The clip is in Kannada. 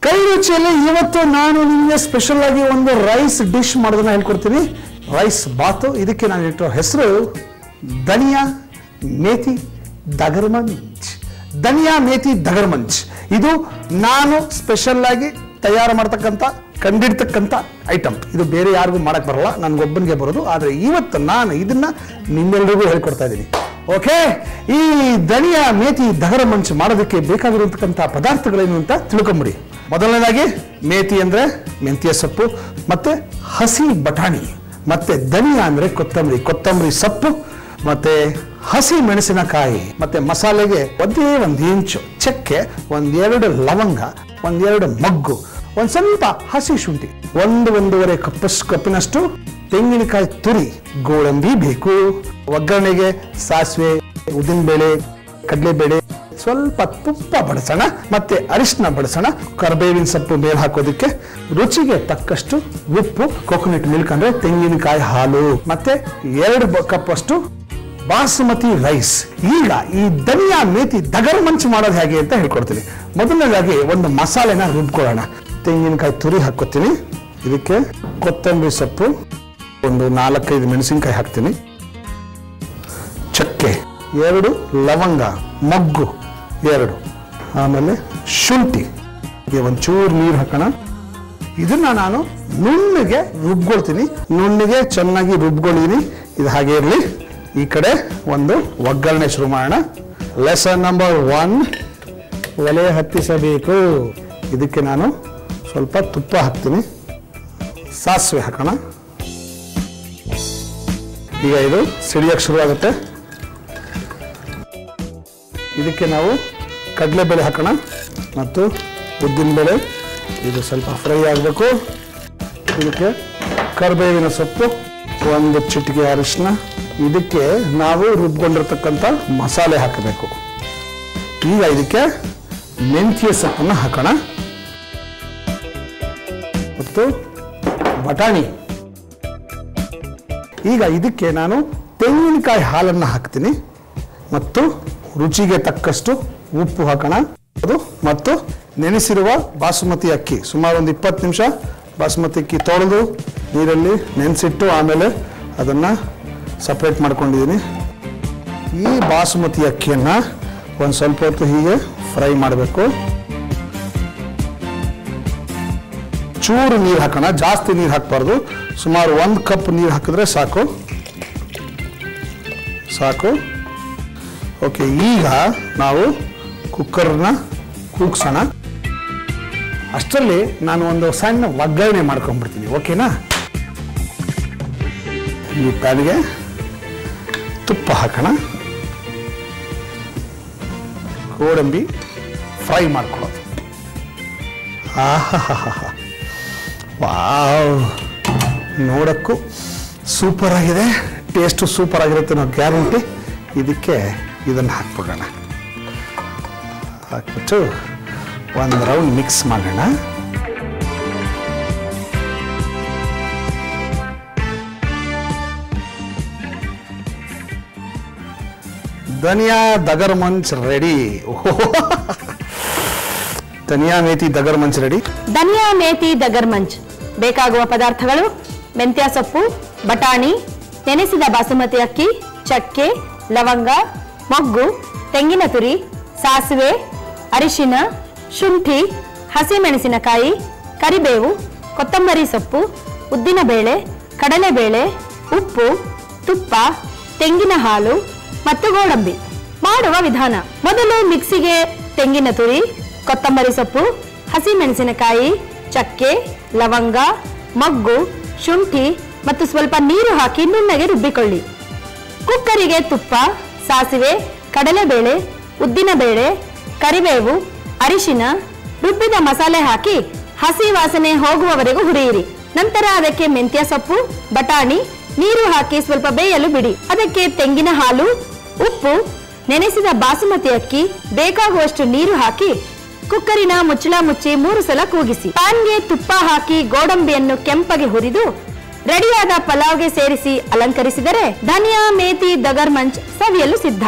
ಕೈ ರುಚಿಯಲ್ಲಿ ಇವತ್ತು ನಾನು ನಿಮಗೆ ಸ್ಪೆಷಲ್ ಆಗಿ ಒಂದು ರೈಸ್ ಡಿಶ್ ಮಾಡೋದನ್ನ ಹೇಳ್ಕೊಡ್ತೀನಿ. ರೈಸ್ ಬಾತು. ಇದಕ್ಕೆ ನಾನು ಇಟ್ಟಿರೋ ಹೆಸರು ಧನಿಯಾ ಮೇಥಿ ದಗರ್ ಮಂಚ್. ಧನಿಯಾ ಮೇಥಿ ದಗರ್ ಮಂಚ್ ಇದು ನಾನು ಸ್ಪೆಷಲ್ ಆಗಿ ತಯಾರು ಮಾಡ್ತಕ್ಕಂಥ ಕಂಡಿಡ್ತಕ್ಕಂಥ ಐಟಮ್. ಇದು ಬೇರೆ ಯಾರಿಗೂ ಮಾಡಕ್ ಬರಲ್ಲ, ನನ್ಗೊಬ್ಬನಿಗೆ ಬರೋದು. ಆದರೆ ಇವತ್ತು ನಾನು ಇದನ್ನ ನಿಮ್ಮೆಲ್ಲರಿಗೂ ಹೇಳ್ಕೊಡ್ತಾ ಇದ್ದೀನಿ. ಓಕೆ, ಈ ಧನಿಯಾ ಮೇಥಿ ದಗರ ಮಂಚ್ ಮಾಡೋದಕ್ಕೆ ಬೇಕಾಗಿರತಕ್ಕಂಥ ಪದಾರ್ಥಗಳೇನು ಅಂತ ತಿಳ್ಕೊಂಬಿಡಿ. ಮೊದಲನೇದಾಗಿ ಮೇಥಿ ಅಂದ್ರೆ ಮೆಂತ್ಯ ಸೊಪ್ಪು, ಮತ್ತೆ ಹಸಿ ಬಟಾಣಿ, ಮತ್ತೆ ಧನಿಯಾ ಅಂದ್ರೆ ಕೊತ್ತಂಬರಿ ಸೊಪ್ಪು, ಮತ್ತೆ ಹಸಿ ಮೆಣಸಿನಕಾಯಿ, ಮತ್ತೆ ಮಸಾಲೆಗೆ ಒಂದೇ ಒಂದು ಇಂಚು ಚಕ್ಕೆ, ಒಂದೆರಡು ಲವಂಗ, ಒಂದೆರಡು ಮಗ್ಗು, ಒಂದ್ ಸ್ವಲ್ಪ ಹಸಿ ಶುಂಠಿ, ಒಂದೂವರೆ ಕಪ್ಪಿನಷ್ಟು ತೆಂಗಿನಕಾಯಿ ತುರಿ, ಗೋಡಂಬಿ ಬೇಕು. ಒಗ್ಗರಣೆಗೆ ಸಾಸಿವೆ, ಉದ್ದಿನಬೇಳೆ, ಕಡಲೆಬೇಳೆ, ಸ್ವಲ್ಪ ತುಪ್ಪ ಬಳಸೋಣ, ಮತ್ತೆ ಅರಿಶಿನ ಬಳಸೋಣ, ಕರಿಬೇವಿನ ಸೊಪ್ಪು ಮೇಲೆ ಹಾಕೋದಕ್ಕೆ, ರುಚಿಗೆ ತಕ್ಕಷ್ಟು ಉಪ್ಪು, ಕೊಕೊನಟ್ ಮಿಲ್ಕ್ ಅಂದ್ರೆ ತೆಂಗಿನಕಾಯಿ ಹಾಲು, ಮತ್ತೆ 2 ಕಪ್ ಅಷ್ಟು ಬಾಸುಮತಿ ರೈಸ್. ಈಗ ಈ ಧನಿಯಾ ಮೇಥಿ ದಗರ್ ಮಂಚ್ ಮಾಡೋದು ಹೇಗೆ ಅಂತ ಹೇಳ್ಕೊಡ್ತೀನಿ. ಮೊದಲನೇದಾಗಿ ಒಂದು ಮಸಾಲೆನ ರುಬ್ಕೊಳ್ಳೋಣ. ತೆಂಗಿನಕಾಯಿ ತುರಿ ಹಾಕೋತೀನಿ, ಇದಕ್ಕೆ ಕೊತ್ತಂಬರಿ ಸೊಪ್ಪು, ಒಂದು 4-5 ಮೆಣಸಿನಕಾಯಿ ಹಾಕ್ತೀನಿ, ಚಕ್ಕೆ 2, ಲವಂಗ, ಮಗ್ಗು 2, ಆಮೇಲೆ ಶುಂಠಿ, ಒಂಚೂರು ನೀರು ಹಾಕೋಣ. ಇದನ್ನ ನಾನು ನುಣ್ಣಗೆ ರುಬ್ಕೊಳ್ತೀನಿ. ನುಣ್ಣಗೆ ಚೆನ್ನಾಗಿ ರುಬ್ಕೊಂಡಿದ್ದೀನಿ. ಇದು ಹಾಗೆ ಇರಲಿ. ಈ ಕಡೆ ಒಂದು ಒಗ್ಗರಣೆ ಶುರು ಮಾಡೋಣ. ಲೆಸನ್ ನಂಬರ್ 1, ಒಲೆ ಹತ್ತಿಸಬೇಕು. ಇದಕ್ಕೆ ನಾನು ಸ್ವಲ್ಪ ತುಪ್ಪ ಹಾಕ್ತೀನಿ, ಸಾಸಿವೆ ಹಾಕೋಣ. ಈಗ ಇದು ಸಿಡಿಯಕ್ಕೆ ಶುರು ಆಗುತ್ತೆ. ಇದಕ್ಕೆ ನಾವು ಕಡಲೆಬೇಳೆ ಹಾಕೋಣ ಮತ್ತು ಉದ್ದಿನಬೇಳೆ. ಇದು ಸ್ವಲ್ಪ ಫ್ರೈ ಆಗಬೇಕು. ಇದಕ್ಕೆ ಕರಿಬೇವಿನ ಸೊಪ್ಪು, 1 ಚಿಟಿಕೆ ಅರಿಶಿನ. ಇದಕ್ಕೆ ನಾವು ರುಬ್ಕೊಂಡಿರ್ತಕ್ಕಂಥ ಮಸಾಲೆ ಹಾಕಬೇಕು. ಈಗ ಇದಕ್ಕೆ ಮೆಂತ್ಯ ಸೊಪ್ಪನ್ನು ಹಾಕೋಣ ಮತ್ತು ಬಟಾಣಿ. ಈಗ ಇದಕ್ಕೆ ನಾನು ತೆಂಗಿನಕಾಯಿ ಹಾಲನ್ನು ಹಾಕ್ತೀನಿ ಮತ್ತು ರುಚಿಗೆ ತಕ್ಕಷ್ಟು ಉಪ್ಪು ಹಾಕೋಣ ಮತ್ತು ನೆನೆಸಿರುವ ಬಾಸುಮತಿ ಅಕ್ಕಿ, ಸುಮಾರು ಒಂದು 20 ನಿಮಿಷ ಬಾಸುಮತಿ ಅಕ್ಕಿ ತೊಳೆದು ನೀರಲ್ಲಿ ನೆನೆಸಿಟ್ಟು ಆಮೇಲೆ ಅದನ್ನು ಸಪ್ರೇಟ್ ಮಾಡ್ಕೊಂಡಿದ್ದೀನಿ. ಈ ಬಾಸುಮತಿ ಅಕ್ಕಿಯನ್ನು ಒಂದು ಸ್ವಲ್ಪ ಹೊತ್ತು ಹೀಗೆ ಫ್ರೈ ಮಾಡಬೇಕು. ಚೂರು ನೀರು ಹಾಕೋಣ, ಜಾಸ್ತಿ ನೀರು ಹಾಕಬಾರ್ದು. ಸುಮಾರು 1 ಕಪ್ ನೀರು ಹಾಕಿದ್ರೆ ಸಾಕು. ಓಕೆ, ಈಗ ನಾವು ಕುಕ್ಕರ್ನ ಕೂಗ್ಸೋಣ. ಅಷ್ಟರಲ್ಲಿ ನಾನು ಒಂದು ಸಣ್ಣ ಒಗ್ಗರಣೆ ಮಾಡ್ಕೊಂಡ್ಬಿಡ್ತೀನಿ. ಓಕೆನಾ? ಈ ಪ್ಯಾನ್ಗೆ ತುಪ್ಪ ಹಾಕೋಣ. ಗೋಡಂಬಿ ಫ್ರೈ ಮಾಡ್ಕೊಳ್ಳೋದು. ವಾವ್, ನೋಡಕ್ಕೂ ಸೂಪರ್ ಆಗಿದೆ, ಟೇಸ್ಟು ಸೂಪರ್ ಆಗಿರುತ್ತೆ ನಾವು ಗ್ಯಾರಂಟಿ. ಇದಕ್ಕೆ ಇದನ್ನು ಹಾಕ್ಬಿಡೋಣ. ಹಾಕ್ಬಿಟ್ಟು ಒಂದು ರೌಂಡ್ ಮಿಕ್ಸ್ ಮಾಡೋಣ. ಧನಿಯಾ ದಗರ್ ಮಂಚ್ ರೆಡಿ. ಧನಿಯಾ ಮೇಥಿ ದಗರ್ ಮಂಚ್ ರೆಡಿ. ಧನಿಯಾ ಮೇಥಿ ದಗರ್ ಮಂಚ್ ಬೇಕಾಗುವ ಪದಾರ್ಥಗಳು: ಮೆಂತ್ಯ ಸೊಪ್ಪು, ಬಟಾಣಿ, ನೆನೆಸಿದ ಬಾಸುಮತಿ ಅಕ್ಕಿ, ಚಕ್ಕೆ, ಲವಂಗ, ಮೊಗ್ಗು, ತೆಂಗಿನ ತುರಿ, ಸಾಸಿವೆ, ಅರಿಶಿನ, ಶುಂಠಿ, ಹಸಿ ಮೆಣಸಿನಕಾಯಿ, ಕರಿಬೇವು, ಕೊತ್ತಂಬರಿ ಸೊಪ್ಪು, ಉದ್ದಿನಬೇಳೆ, ಕಡಲೆಬೇಳೆ, ಉಪ್ಪು, ತುಪ್ಪ, ತೆಂಗಿನ ಹಾಲು ಮತ್ತು ಗೋಡಂಬಿ. ಮಾಡುವ ವಿಧಾನ: ಮೊದಲು ಮಿಕ್ಸಿಗೆ ತೆಂಗಿನ ತುರಿ, ಕೊತ್ತಂಬರಿ ಸೊಪ್ಪು, ಹಸಿ ಮೆಣಸಿನಕಾಯಿ, ಚಕ್ಕೆ, ಲವಂಗ, ಮೊಗ್ಗು, ಶುಂಠಿ ಮತ್ತು ಸ್ವಲ್ಪ ನೀರು ಹಾಕಿ ನುಣ್ಣಗೆ ರುಬ್ಬಿಕೊಳ್ಳಿ. ಕುಕ್ಕರಿಗೆ ತುಪ್ಪ, ಸಾಸಿವೆ, ಕಡಲೆಬೇಳೆ, ಉದ್ದಿನಬೇಳೆ, ಕರಿಬೇವು, ಅರಿಶಿನ, ರುಬ್ಬಿದ ಮಸಾಲೆ ಹಾಕಿ ಹಸಿ ವಾಸನೆ ಹೋಗುವವರೆಗೂ ಹುರಿಯಿರಿ. ನಂತರ ಅದಕ್ಕೆ ಮೆಂತ್ಯ ಸೊಪ್ಪು, ಬಟಾಣಿ, ನೀರು ಹಾಕಿ ಸ್ವಲ್ಪ ಬೇಯಲು ಬಿಡಿ. ಅದಕ್ಕೆ ತೆಂಗಿನ ಹಾಲು, ಉಪ್ಪು, ನೆನೆಸಿದ ಬಾಸುಮತಿ ಅಕ್ಕಿ, ಬೇಕಾಗುವಷ್ಟು ನೀರು ಹಾಕಿ ಕುಕ್ಕರಿನ ಮುಚ್ಚಳ ಮುಚ್ಚಿ 3 ಸಲ ಕೂಗಿಸಿ. ಪ್ಯಾನ್ಗೆ ತುಪ್ಪ ಹಾಕಿ ಗೋಡಂಬಿಯನ್ನು ಕೆಂಪಗೆ ಹುರಿದು ರೆಡಿಯಾದ ಪಲಾವ್ಗೆ ಸೇರಿಸಿ ಅಲಂಕರಿಸಿದರೆ ಧನಿಯಾ ಮೇಥಿ ದಗರ್ ಮಂಚ್ ಸವಿಯಲು ಸಿದ್ಧ.